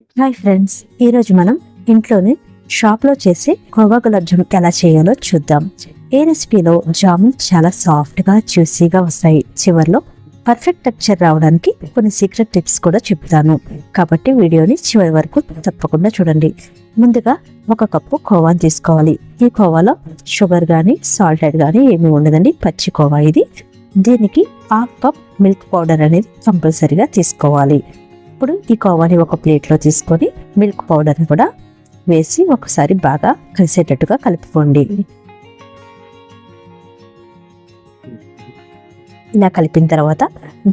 Hi friends, ఈరోజు మనం ఇంట్లోనే షాప్లో చేసే కోవా గులాబ్ జామ్ ఎలా చేయాలో చూద్దాం. ఈ రెసిపీలో జామున్ చాలా సాఫ్ట్గా జ్యూసీగా వస్తాయి. చివరిలో పర్ఫెక్ట్ టెక్స్చర్ రావడానికి కొన్ని సీక్రెట్ టిప్స్ కూడా చెప్తాను. కాబట్టి వీడియోని చివరి వరకు తప్పకుండా చూడండి. ముందుగా 1 కప్పు కోవాని తీసుకోవాలి. ఈ కోవాలో షుగర్ కానీ సాల్టెడ్ కానీ ఏమీ ఉండదండి, పచ్చి కోవా ఇది. దీనికి 1/2 కప్ మిల్క్ పౌడర్ అనేది కంపల్సరీగా తీసుకోవాలి. ఇప్పుడు ఈ కోవాని ఒక ప్లేట్లో తీసుకొని మిల్క్ పౌడర్ని కూడా వేసి ఒకసారి బాగా కలిసేటట్టుగా కలుపుకోండి. ఇలా కలిపిన తర్వాత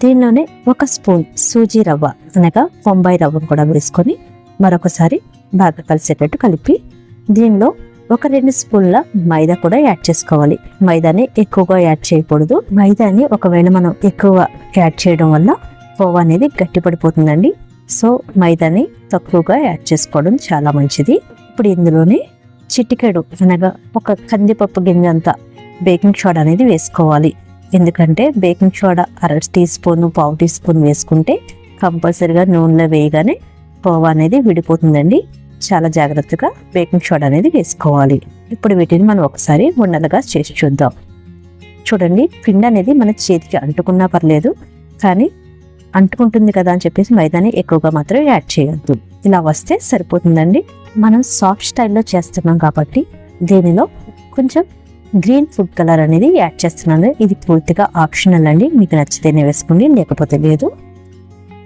దీనిలోనే 1 స్పూన్ సూజీ రవ్వ అనగా బొంబాయి రవ్వను కూడా వేసుకొని మరొకసారి బాగా కలిసేటట్టు కలిపి దీనిలో 2 స్పూన్ల మైదా కూడా యాడ్ చేసుకోవాలి. మైదాని ఎక్కువగా యాడ్ చేయకూడదు. మైదాని ఒకవేళ మనం ఎక్కువ యాడ్ చేయడం వల్ల కోవా అనేది గట్టిపడిపోతుందండి. సో మైదాని తక్కువగా యాడ్ చేసుకోవడం చాలా మంచిది. ఇప్పుడు ఇందులోనే చిటికెడు అనగా 1 కందిపప్పు గింజ అంతా బేకింగ్ సోడా అనేది వేసుకోవాలి. ఎందుకంటే baking soda 1/2 teaspoon 1/4 teaspoon వేసుకుంటే కంపల్సరిగా నూనెలో వేయగానే కోవా అనేది విడిపోతుందండి. చాలా జాగ్రత్తగా బేకింగ్ సోడా అనేది వేసుకోవాలి. ఇప్పుడు వీటిని మనం ఒకసారి ఉండలుగా చేసి చూద్దాం. చూడండి, పిండి అనేది మన చేతికి అంటుకున్నా పర్లేదు, కానీ అంటుకుంటుంది కదా అని చెప్పేసి మైదాని ఎక్కువగా మాత్రం యాడ్ చేయొద్దు. ఇలా వస్తే సరిపోతుందండి. మనం సాఫ్ట్ స్టైల్లో చేస్తున్నాం కాబట్టి దీనిలో కొంచెం గ్రీన్ ఫుడ్ కలర్ అనేది యాడ్ చేస్తున్నాను. ఇది పూర్తిగా ఆప్షనల్ అండి, మీకు నచ్చితేనే వేసుకోండి, లేకపోతే లేదు.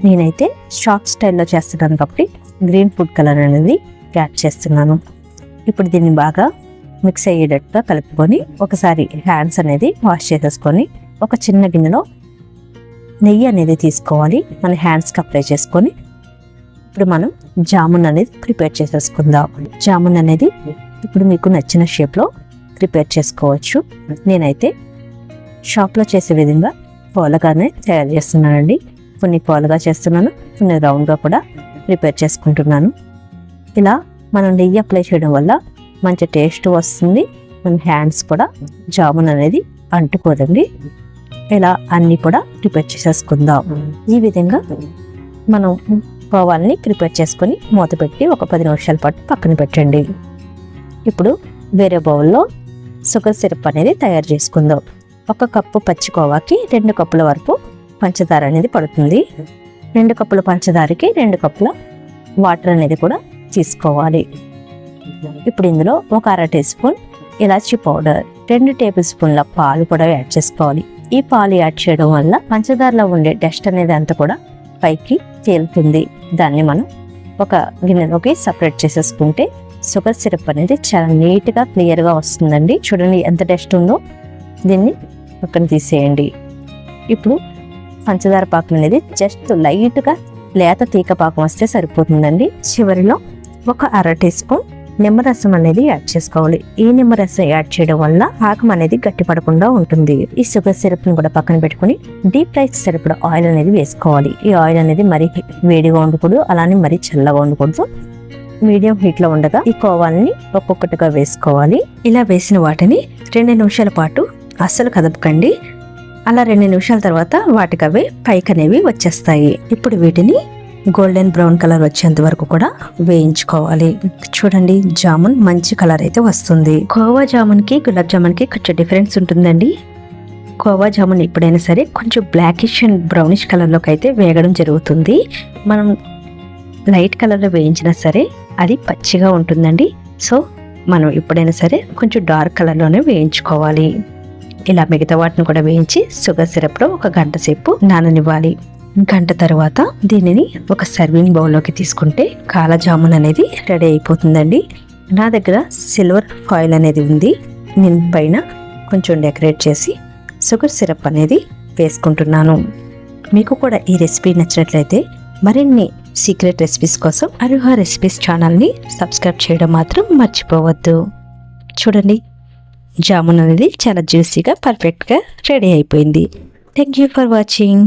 నేనైతే షాప్ స్టైల్లో చేస్తున్నాను కాబట్టి గ్రీన్ ఫుడ్ కలర్ అనేది యాడ్ చేస్తున్నాను. ఇప్పుడు దీన్ని బాగా మిక్స్ అయ్యేటట్టుగా కలుపుకొని ఒకసారి హ్యాండ్స్ అనేది వాష్ చేసేసుకొని ఒక చిన్న గిన్నెలో నెయ్యి అనేది తీసుకోవాలి. మన హ్యాండ్స్కి అప్లై చేసుకొని ఇప్పుడు మనం జామున్ అనేది ప్రిపేర్ చేసేసుకుందాం. జామున్ అనేది ఇప్పుడు మీకు నచ్చిన షేప్లో ప్రిపేర్ చేసుకోవచ్చు. నేనైతే షాప్లో చేసే విధంగా పోలగానే తయారు చేస్తున్నానండి. కొన్ని పోలగా చేస్తున్నాను, కొన్ని రౌండ్గా కూడా ప్రిపేర్ చేసుకుంటున్నాను. ఇలా మనం నెయ్యి అప్లై చేయడం వల్ల మంచి టేస్ట్ వస్తుంది. మన హ్యాండ్స్ కూడా జామున్ అనేది అంటుకోదండి. ఇలా అన్నీ కూడా ప్రిపేర్ చేసేసుకుందాం. ఈ విధంగా మనం కోవాల్ని ప్రిపేర్ చేసుకొని మూత పెట్టి ఒక 10 నిమిషాల పాటు పక్కన పెట్టండి. ఇప్పుడు వేరే బౌల్లో షుగర్ సిరప్ అనేది తయారు చేసుకుందాం. 1 కప్పు పచ్చి కోవాకి 2 కప్పుల వరకు పంచదార అనేది పడుతుంది. 2 కప్పుల పంచదారకి 2 కప్పుల వాటర్ అనేది కూడా తీసుకోవాలి. ఇప్పుడు ఇందులో 1/2 టీ స్పూన్ ఇలాచీ పౌడర్, 2 టేబుల్ స్పూన్ల పాలు కూడా యాడ్ చేసుకోవాలి. ఈ పాలు యాడ్ చేయడం వల్ల పంచదారలో ఉండే డస్ట్ అనేది అంతా కూడా పైకి తేలుతుంది. దాన్ని మనం ఒక గిన్నెలోకి సపరేట్ చేసేసుకుంటే షుగర్ సిరప్ అనేది చాలా నీట్గా క్లియర్గా వస్తుందండి. చూడండి ఎంత డస్ట్ ఉందో, దీన్ని పక్కన తీసేయండి. ఇప్పుడు పంచదార పాకం అనేది జస్ట్ లైట్గా లేత తీగ పాకం వస్తే సరిపోతుందండి. చివరిలో 1/2 టీ స్పూన్ నిమ్మరసం అనేది యాడ్ చేసుకోవాలి. ఈ నిమ్మరసం యాడ్ చేయడం వల్ల పాకం అనేది గట్టిపడకుండా ఉంటుంది. ఈ షుగర్ సిరప్ ని కూడా పక్కన పెట్టుకుని డీప్ ఫ్రై సరిపడా ఆయిల్ అనేది వేసుకోవాలి. ఈ ఆయిల్ అనేది మరీ వేడిగా ఉండకూడదు, అలానే మరీ చల్లగా ఉండకూడదు. మీడియం హీట్ లో ఉండగా ఈ కోవాల్ని ఒక్కొక్కటిగా వేసుకోవాలి. ఇలా వేసిన వాటిని 2 నిమిషాల పాటు అస్సలు కదపకండి. అలా 2 నిమిషాల తర్వాత వాటికవే పైకి అనేవి వచ్చేస్తాయి. ఇప్పుడు వీటిని గోల్డెన్ బ్రౌన్ కలర్ వచ్చేంత వరకు కూడా వేయించుకోవాలి. చూడండి, జామున్ మంచి కలర్ అయితే వస్తుంది. కోవా జామున్ కి గులాబ్ జామున్ కి కొంచెం డిఫరెన్స్ ఉంటుందండి. కోవా జామున్ ఎప్పుడైనా సరే కొంచెం బ్లాకిష్ అండ్ బ్రౌనిష్ కలర్లోకి అయితే వేగడం జరుగుతుంది. మనం లైట్ కలర్లో వేయించినా సరే అది పచ్చిగా ఉంటుందండి. సో మనం ఎప్పుడైనా సరే కొంచెం డార్క్ కలర్లోనే వేయించుకోవాలి. ఇలా మిగతా వాటిని కూడా వేయించి షుగర్ సిరప్లో 1 గంట సేపు నాననివ్వాలి. గంట తర్వాత దీనిని ఒక సర్వింగ్ బౌల్లోకి తీసుకుంటే కాలా జామున్ అనేది రెడీ అయిపోతుందండి. నా దగ్గర సిల్వర్ ఫాయిల్ అనేది ఉంది. నేను పైన కొంచెం డెకరేట్ చేసి షుగర్ సిరప్ అనేది వేసుకుంటున్నాను. మీకు కూడా ఈ రెసిపీ నచ్చినట్లయితే మరిన్ని సీక్రెట్ రెసిపీస్ కోసం అరుహా రెసిపీస్ ఛానల్ని సబ్స్క్రైబ్ చేయడం మాత్రం మర్చిపోవద్దు. చూడండి, జామున్ అనేది చాలా జ్యూసీగా పర్ఫెక్ట్గా రెడీ అయిపోయింది. Thank you for watching.